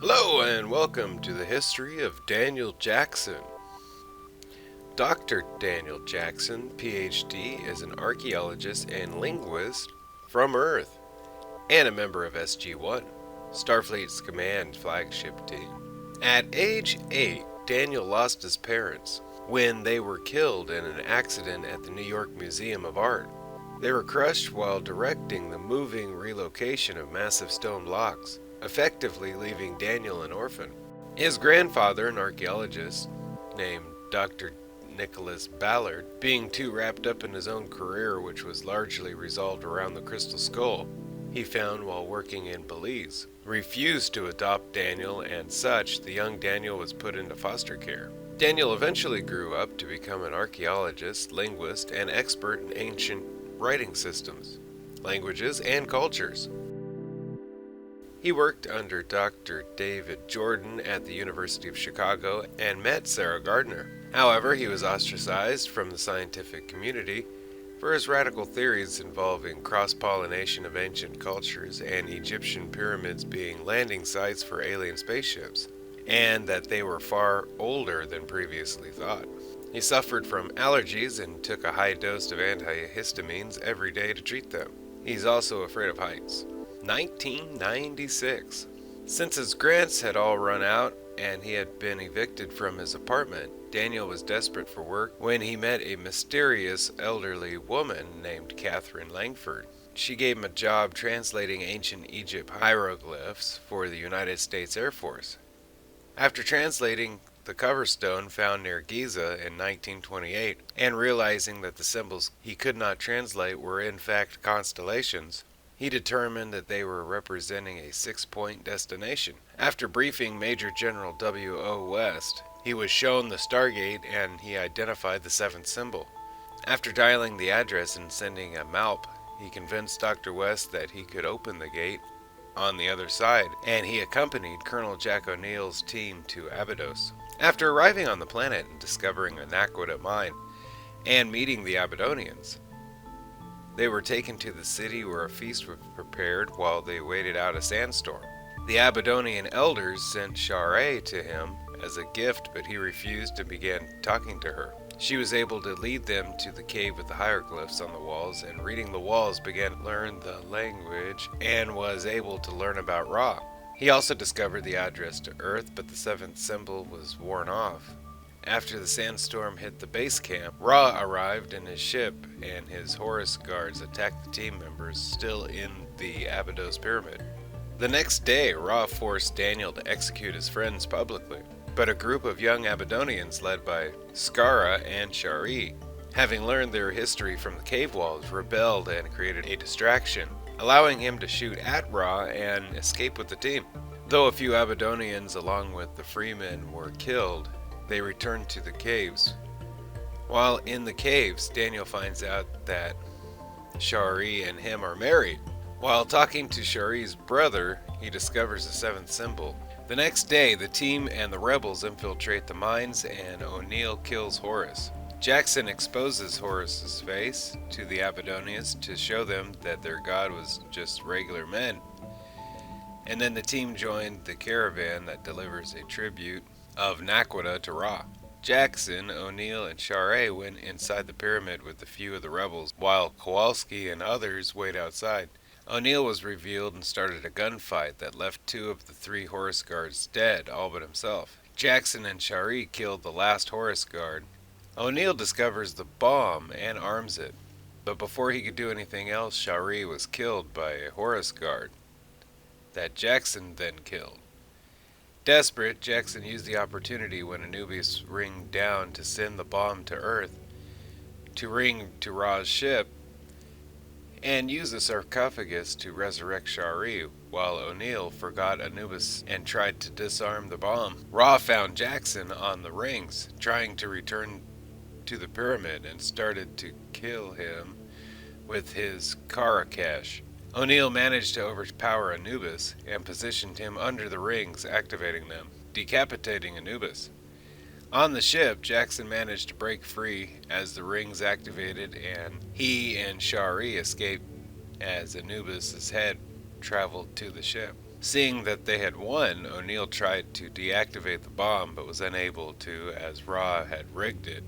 Hello and welcome to the history of Daniel Jackson. Dr. Daniel Jackson, Ph.D., is an archaeologist and linguist from Earth and a member of SG1, Starfleet's Command flagship team. At age 8, Daniel lost his parents when they were killed in an accident at the New York Museum of Art. They were crushed while directing the moving relocation of massive stone blocks, effectively leaving Daniel an orphan. His grandfather, an archaeologist named Dr. Nicholas Ballard, being too wrapped up in his own career, which was largely resolved around the crystal skull he found while working in Belize, refused to adopt Daniel, and such, the young Daniel was put into foster care. Daniel eventually grew up to become an archaeologist, linguist, and expert in ancient writing systems, languages, and cultures. He worked under Dr. David Jordan at the University of Chicago and met Sarah Gardner. However, he was ostracized from the scientific community for his radical theories involving cross-pollination of ancient cultures and Egyptian pyramids being landing sites for alien spaceships, and that they were far older than previously thought. He suffered from allergies and took a high dose of antihistamines every day to treat them. He's also afraid of heights. 1996. Since his grants had all run out and he had been evicted from his apartment, Daniel was desperate for work when he met a mysterious elderly woman named Catherine Langford. She gave him a job translating ancient Egypt hieroglyphs for the United States Air Force. After translating the cover stone found near Giza in 1928 and realizing that the symbols he could not translate were in fact constellations, he determined that they were representing a 6-point destination. After briefing Major General W.O. West, he was shown the Stargate and he identified the 7th symbol. After dialing the address and sending a MALP, he convinced Dr. West that he could open the gate on the other side, and he accompanied Colonel Jack O'Neill's team to Abydos. After arriving on the planet and discovering a Naquita mine and meeting the Abydonians, they were taken to the city where a feast was prepared while they waited out a sandstorm. The Abydonian elders sent Share to him as a gift, but he refused and began talking to her. She was able to lead them to the cave with the hieroglyphs on the walls, and reading the walls began to learn the language and was able to learn about Ra. He also discovered the address to Earth, but the 7th symbol was worn off. After the sandstorm hit the base camp, Ra arrived in his ship, and his Horus guards attacked the team members still in the Abydos pyramid. The next day, Ra forced Daniel to execute his friends publicly, but a group of young Abydonians led by Skara and Shari, having learned their history from the cave walls, rebelled and created a distraction, allowing him to shoot at Ra and escape with the team. Though a few Abydonians along with the freemen were killed, they returned to the caves. While in the caves, Daniel finds out that Shari and him are married. While talking to Shari's brother, he discovers the 7th symbol. The next day, the team and the rebels infiltrate the mines and O'Neill kills Horus. Jackson exposes Horus's face to the Abydonians to show them that their god was just regular men. And then the team joined the caravan that delivers a tribute of Naquita to Ra. Jackson, O'Neill, and Share went inside the pyramid with a few of the rebels, while Kowalski and others wait outside. O'Neill was revealed and started a gunfight that left 2 of the 3 Horus guards dead, all but himself. Jackson and Shari killed the last Horus guard. O'Neill discovers the bomb and arms it, but before he could do anything else, Shari was killed by a Horus guard that Jackson then killed. Desperate, Jackson used the opportunity when Anubis ringed down to send the bomb to Earth to ring to Ra's ship and use the sarcophagus to resurrect Shari, while O'Neill forgot Anubis and tried to disarm the bomb. Ra found Jackson on the rings, trying to return to the pyramid, and started to kill him with his Karakash. O'Neill managed to overpower Anubis and positioned him under the rings, activating them, decapitating Anubis. On the ship, Jackson managed to break free as the rings activated, and he and Shari escaped as Anubis' head traveled to the ship. Seeing that they had won, O'Neill tried to deactivate the bomb but was unable to as Ra had rigged it.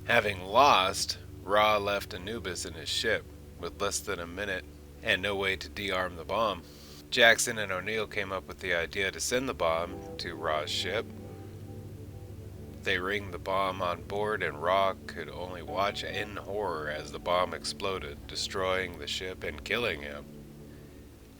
Having lost, Ra left Anubis in his ship with less than a minute and no way to de-arm the bomb. Jackson and O'Neill came up with the idea to send the bomb to Ra's ship. They ringed the bomb on board and Ra could only watch in horror as the bomb exploded, destroying the ship and killing him.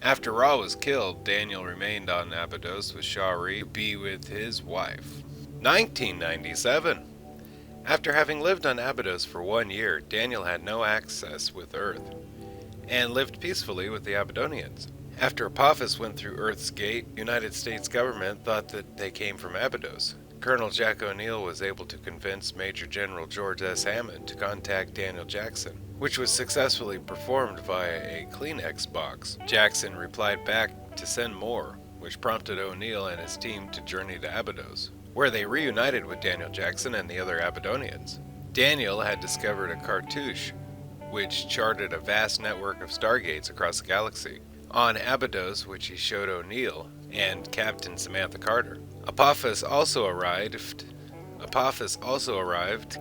After Ra was killed, Daniel remained on Abydos with Shari to be with his wife. 1997. After having lived on Abydos for 1 year, Daniel had no access with Earth and lived peacefully with the Abydonians. After Apophis went through Earth's gate, United States government thought that they came from Abydos. Colonel Jack O'Neill was able to convince Major General George S. Hammond to contact Daniel Jackson, which was successfully performed via a Kleenex box. Jackson replied back to send more, which prompted O'Neill and his team to journey to Abydos, where they reunited with Daniel Jackson and the other Abydonians. Daniel had discovered a cartouche, which charted a vast network of stargates across the galaxy. On Abydos, which he showed O'Neill and Captain Samantha Carter. Apophis also arrived,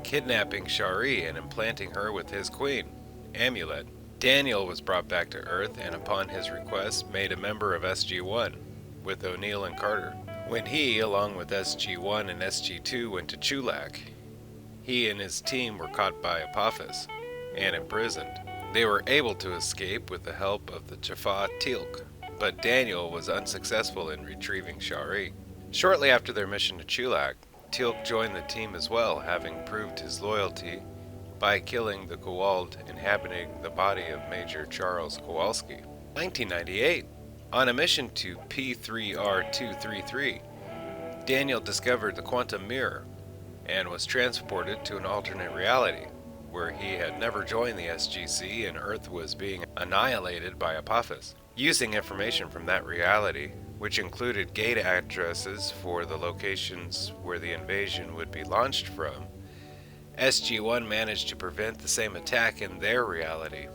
kidnapping Shari and implanting her with his queen, Amulet. Daniel was brought back to Earth and upon his request made a member of SG1 with O'Neill and Carter. When he, along with SG1 and SG2, went to Chulak, he and his team were caught by Apophis and imprisoned. They were able to escape with the help of the Jaffa Teal'c, but Daniel was unsuccessful in retrieving Shari. Shortly after their mission to Chulak, Teal'c joined the team as well, having proved his loyalty by killing the Kowald inhabiting the body of Major Charles Kowalski. 1998. On a mission to P3R233, Daniel discovered the quantum mirror and was transported to an alternate reality where he had never joined the SGC and Earth was being annihilated by Apophis. Using information from that reality, which included gate addresses for the locations where the invasion would be launched from, SG1 managed to prevent the same attack in their reality,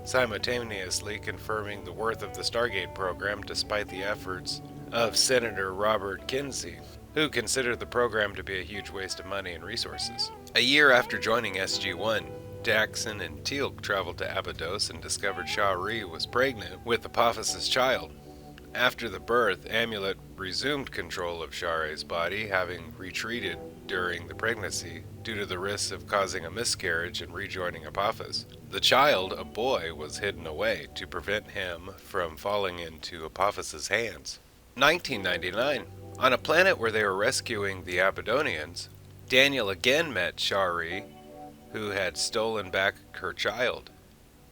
simultaneously confirming the worth of the Stargate program despite the efforts of Senator Robert Kinsey, who considered the program to be a huge waste of money and resources. A year after joining SG1, Jackson and Teal'c traveled to Abydos and discovered Shari was pregnant with Apophis' child. After the birth, Amulet resumed control of Shari's body, having retreated during the pregnancy due to the risks of causing a miscarriage and rejoining Apophis. The child, a boy, was hidden away to prevent him from falling into Apophis' hands. 1999. On a planet where they were rescuing the Abydonians, Daniel again met Shari, who had stolen back her child.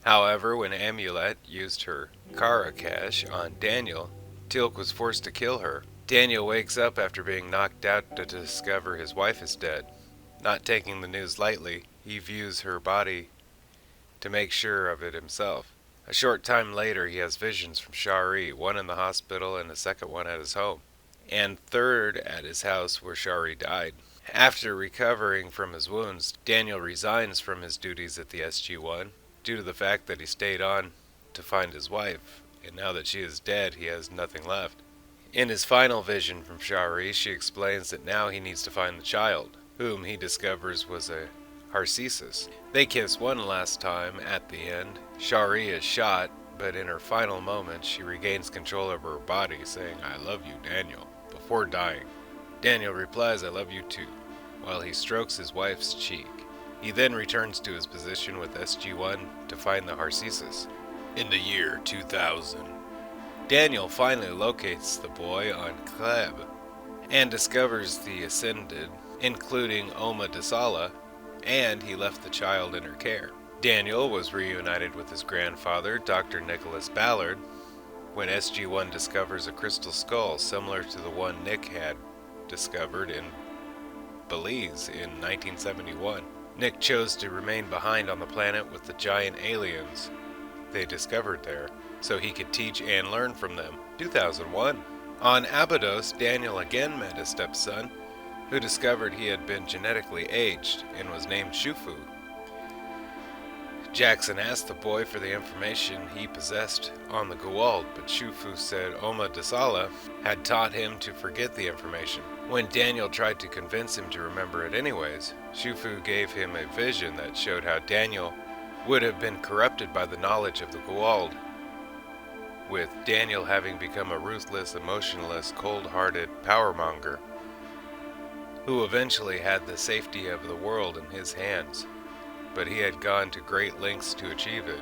However, when Amulet used her Karakash on Daniel, Teal'c was forced to kill her. Daniel wakes up after being knocked out to discover his wife is dead. Not taking the news lightly, he views her body to make sure of it himself. A short time later, he has visions from Shari, one in the hospital and a second one at his home, and third at his house where Shari died. After recovering from his wounds, Daniel resigns from his duties at the SG1 due to the fact that he stayed on to find his wife, and now that she is dead, he has nothing left. In his final vision from Shari, she explains that now he needs to find the child, whom he discovers was a Harcesis. They kiss one last time at the end. Shari is shot, but in her final moments, she regains control over her body, saying, "I love you, Daniel," before dying. Daniel replies, "I love you too," while he strokes his wife's cheek. He then returns to his position with SG1 to find the Harcesis. In the year 2000, Daniel finally locates the boy on Kleb and discovers the Ascended, including Oma Dasala, and he left the child in her care. Daniel was reunited with his grandfather, Dr. Nicholas Ballard, when SG1 discovers a crystal skull similar to the one Nick had discovered in Belize in 1971. Nick chose to remain behind on the planet with the giant aliens they discovered there, so he could teach and learn from them. 2001. On Abydos, Daniel again met his stepson, who discovered he had been genetically aged and was named Shufu. Jackson asked the boy for the information he possessed on the Goa'uld, but Shufu said Oma Dasala had taught him to forget the information. When Daniel tried to convince him to remember it anyways, Shufu gave him a vision that showed how Daniel would have been corrupted by the knowledge of the Goa'uld, with Daniel having become a ruthless, emotionless, cold-hearted powermonger who eventually had the safety of the world in his hands. But he had gone to great lengths to achieve it,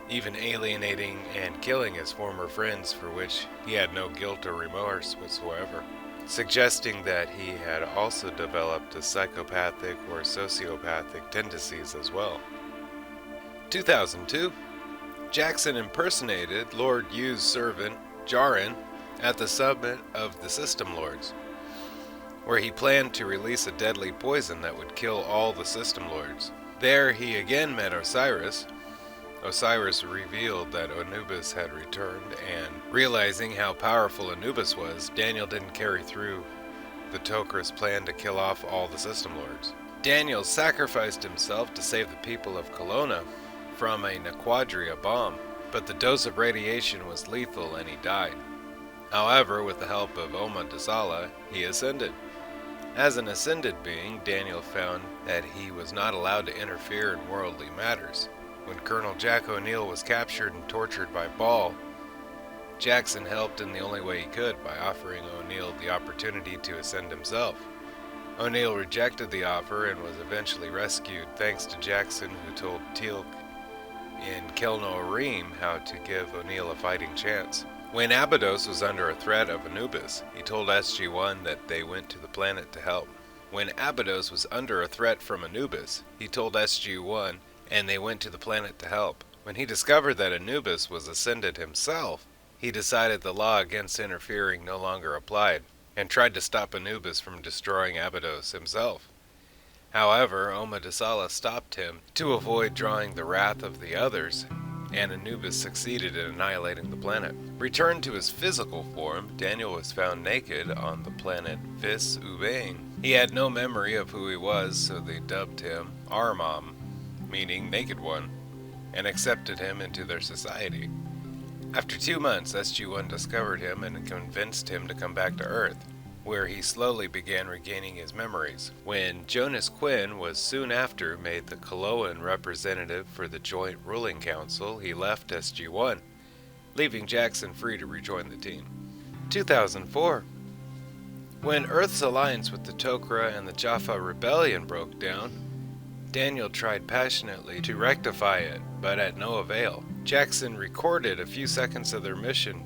even alienating and killing his former friends, for which he had no guilt or remorse whatsoever, suggesting that he had also developed a psychopathic or sociopathic tendencies as well. 2002, Jackson impersonated Lord Yu's servant, Jaren, at the summit of the System Lords, where he planned to release a deadly poison that would kill all the System Lords. There he again met Osiris. Osiris revealed that Anubis had returned, and realizing how powerful Anubis was, Daniel didn't carry through the Tok'ra's plan to kill off all the System Lords. Daniel sacrificed himself to save the people of Kelowna from a Naquadria bomb, but the dose of radiation was lethal and he died. However, with the help of Oma Dasala, he ascended. As an ascended being, Daniel found that he was not allowed to interfere in worldly matters. When Colonel Jack O'Neill was captured and tortured by Ball, Jackson helped in the only way he could by offering O'Neill the opportunity to ascend himself. O'Neill rejected the offer and was eventually rescued thanks to Jackson, who told Teal'c in Kelno Reem how to give O'Neill a fighting chance. When Abydos was under a threat of Anubis, he told SG1 that they went to the planet to help. When Abydos was under a threat from Anubis, he told SG1 and they went to the planet to help. When he discovered that Anubis was ascended himself, he decided the law against interfering no longer applied, and tried to stop Anubis from destroying Abydos himself. However, Oma Dasala stopped him to avoid drawing the wrath of the others, and Anubis succeeded in annihilating the planet. Returned to his physical form, Daniel was found naked on the planet Vis Ubain. He had no memory of who he was, so they dubbed him Armam, meaning Naked One, and accepted him into their society. After 2 months, SG1 discovered him and convinced him to come back to Earth, where he slowly began regaining his memories. When Jonas Quinn was soon after made the Kaloan representative for the Joint Ruling Council, he left SG1, leaving Jackson free to rejoin the team. 2004. When Earth's alliance with the Tok'ra and the Jaffa Rebellion broke down, Daniel tried passionately to rectify it, but at no avail. Jackson recorded a few seconds of their mission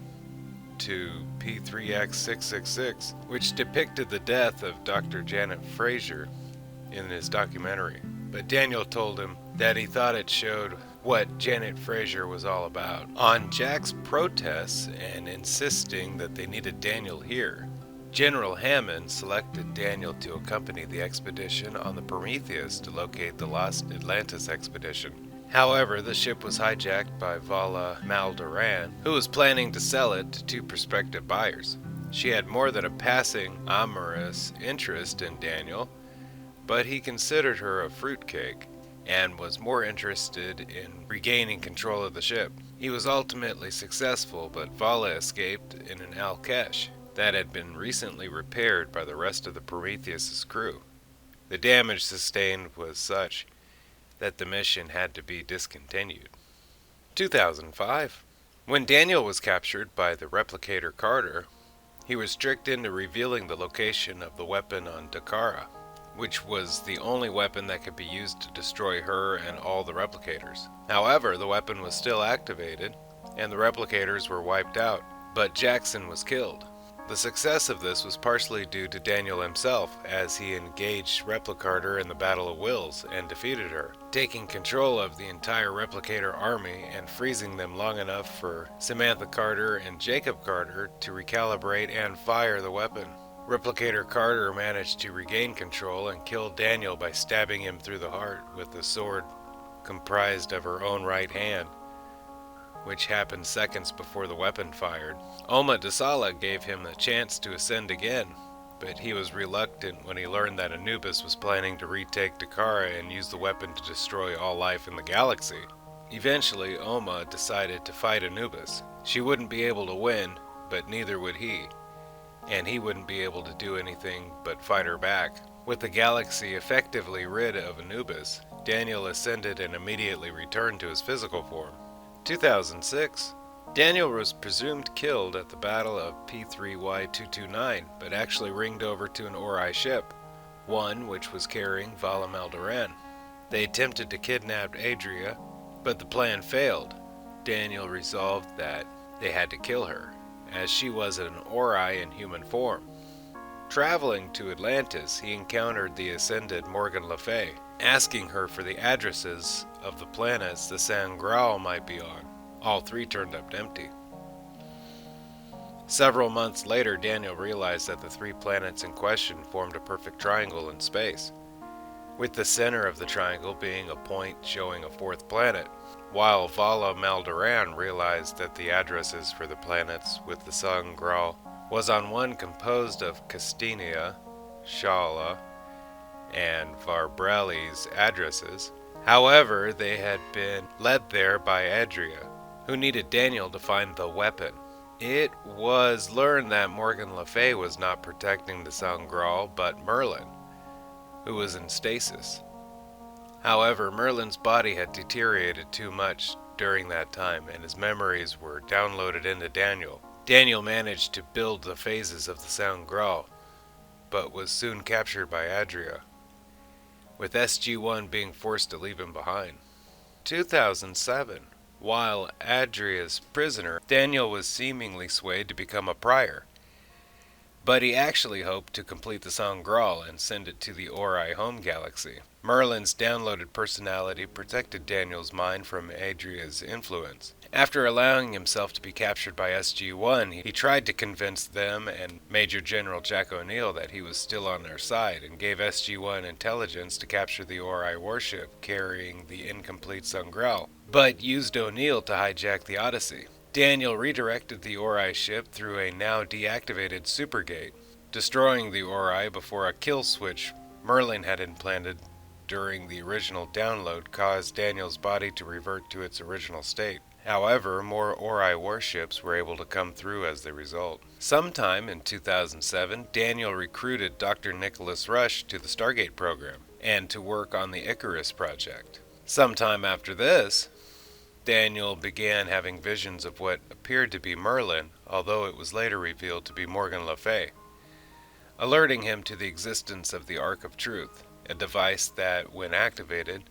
to P3X666, which depicted the death of Dr. Janet Fraser in his documentary. But Daniel told him that he thought it showed what Janet Fraser was all about. On Jack's protests and insisting that they needed Daniel here, General Hammond selected Daniel to accompany the expedition on the Prometheus to locate the lost Atlantis expedition. However, the ship was hijacked by Vala Maldoran, who was planning to sell it to 2 prospective buyers. She had more than a passing amorous interest in Daniel, but he considered her a fruitcake and was more interested in regaining control of the ship. He was ultimately successful, but Vala escaped in an Alkesh that had been recently repaired by the rest of the Prometheus's crew. The damage sustained was such that the mission had to be discontinued. 2005. When Daniel was captured by the replicator Carter, he was tricked into revealing the location of the weapon on Dakara, which was the only weapon that could be used to destroy her and all the replicators. However, the weapon was still activated, and the replicators were wiped out, but Jackson was killed. The success of this was partially due to Daniel himself, as he engaged Replicator in the Battle of Wills and defeated her, taking control of the entire Replicator army and freezing them long enough for Samantha Carter and Jacob Carter to recalibrate and fire the weapon. Replicator Carter managed to regain control and kill Daniel by stabbing him through the heart with a sword comprised of her own right hand, which happened seconds before the weapon fired. Oma Dasala gave him a chance to ascend again, but he was reluctant when he learned that Anubis was planning to retake Dakara and use the weapon to destroy all life in the galaxy. Eventually, Oma decided to fight Anubis. She wouldn't be able to win, but neither would he, and he wouldn't be able to do anything but fight her back. With the galaxy effectively rid of Anubis, Daniel ascended and immediately returned to his physical form. 2006. Daniel was presumed killed at the Battle of P3Y229, but actually ringed over to an Ori ship, one which was carrying Vala Maldoran. They attempted to kidnap Adria, but the plan failed. Daniel resolved that they had to kill her, as she was an Ori in human form. Traveling to Atlantis, he encountered the ascended Morgan Le Fay, asking her for the addresses of the planets the San Graal might be on. All three turned up empty. Several months later, Daniel realized that the three planets in question formed a perfect triangle in space, with the center of the triangle being a point showing a fourth planet, while Vala Maldoran realized that the addresses for the planets with the San Graal was on one composed of Castinia, Shala, and Varbrelli's addresses. However, they had been led there by Adria, who needed Daniel to find the weapon. It was learned that Morgan Le Fay was not protecting the San Graal, but Merlin, who was in stasis. However, Merlin's body had deteriorated too much during that time, and his memories were downloaded into Daniel. Daniel managed to build the phases of the San Graal, but was soon captured by Adria, with SG1 being forced to leave him behind. 2007. While Adria's prisoner, Daniel was seemingly swayed to become a prior, but he actually hoped to complete the San Graal and send it to the Ori home galaxy. Merlin's downloaded personality protected Daniel's mind from Adria's influence. After allowing himself to be captured by SG1, he tried to convince them and Major General Jack O'Neill that he was still on their side, and gave SG1 intelligence to capture the Ori warship carrying the incomplete San Graal, but used O'Neill to hijack the Odyssey. Daniel redirected the Ori ship through a now deactivated supergate, destroying the Ori before a kill switch Merlin had implanted during the original download caused Daniel's body to revert to its original state. However, more Ori warships were able to come through as the result. Sometime in 2007, Daniel recruited Dr. Nicholas Rush to the Stargate program and to work on the Icarus project. Sometime after this, Daniel began having visions of what appeared to be Merlin, although it was later revealed to be Morgan Le Fay, alerting him to the existence of the Ark of Truth, a device that, when activated,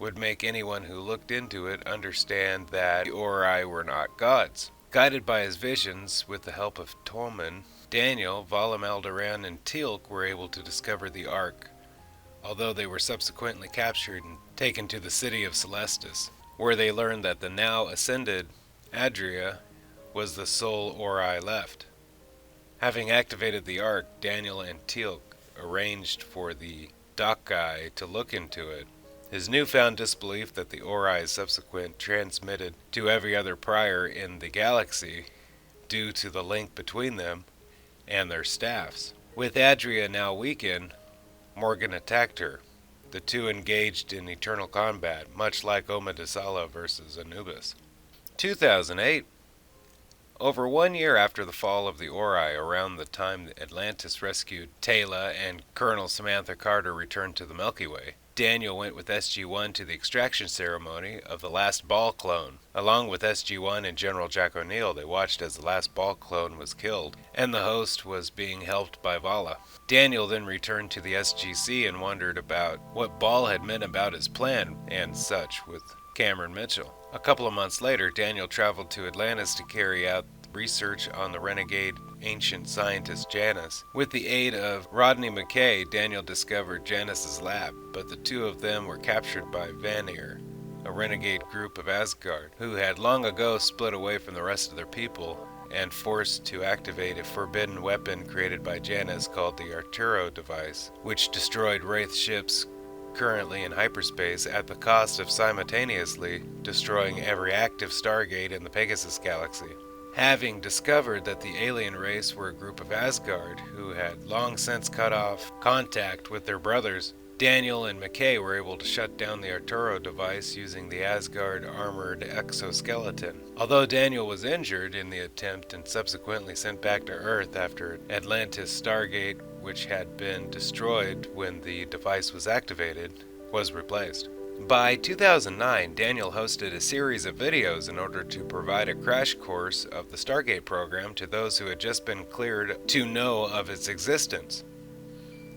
would make anyone who looked into it understand that the Ori were not gods. Guided by his visions, with the help of Tolman, Daniel, Vala Maldoran, and Teal'c were able to discover the Ark, although they were subsequently captured and taken to the city of Celestis, where they learned that the now ascended Adria was the sole Ori left. Having activated the Ark, Daniel and Teal'c arranged for the Dakai to look into it. His newfound disbelief that the Ori's subsequent transmitted to every other prior in the galaxy due to the link between them and their staffs. With Adria now weakened, Morgan attacked her. The two engaged in eternal combat, much like Omadisala versus Anubis. 2008. Over 1 year after the fall of the Ori, around the time that Atlantis rescued Taylor and Colonel Samantha Carter returned to the Milky Way, Daniel went with SG-1 to the extraction ceremony of the last Ball clone. Along with SG-1 and General Jack O'Neill, they watched as the last Ball clone was killed, and the host was being helped by Vala. Daniel then returned to the SGC and wondered about what Ball had meant about his plan and such with Cameron Mitchell. A couple of months later, Daniel traveled to Atlantis to carry out research on the renegade ancient scientist Janus. With the aid of Rodney McKay, Daniel discovered Janus's lab, but the two of them were captured by Vanir, a renegade group of Asgard, who had long ago split away from the rest of their people and forced to activate a forbidden weapon created by Janus called the Arturo device, which destroyed Wraith ships currently in hyperspace at the cost of simultaneously destroying every active Stargate in the Pegasus galaxy. Having discovered that the alien race were a group of Asgard who had long since cut off contact with their brothers, Daniel and McKay were able to shut down the Arturo device using the Asgard armored exoskeleton. Although Daniel was injured in the attempt and subsequently sent back to Earth after Atlantis Stargate, which had been destroyed when the device was activated, was replaced. By 2009, Daniel hosted a series of videos in order to provide a crash course of the Stargate program to those who had just been cleared to know of its existence.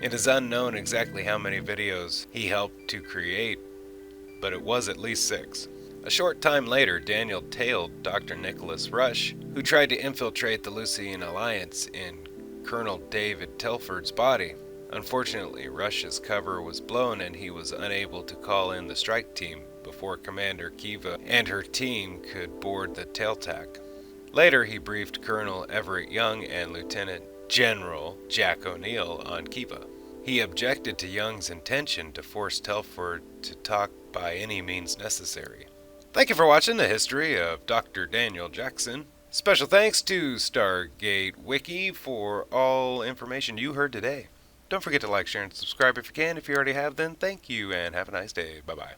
It is unknown exactly how many videos he helped to create, but it was at least 6. A short time later, Daniel tailed Dr. Nicholas Rush, who tried to infiltrate the Lucian Alliance in Colonel David Telford's body. Unfortunately, Rush's cover was blown and he was unable to call in the strike team before Commander Kiva and her team could board the tailtack. Later, he briefed Colonel Everett Young and Lieutenant General Jack O'Neill on Kiva. He objected to Young's intention to force Telford to talk by any means necessary. Thank you for watching the history of Dr. Daniel Jackson. Special thanks to Stargate Wiki for all information you heard today. Don't forget to like, share, and subscribe if you can. If you already have, then thank you and have a nice day. Bye-bye.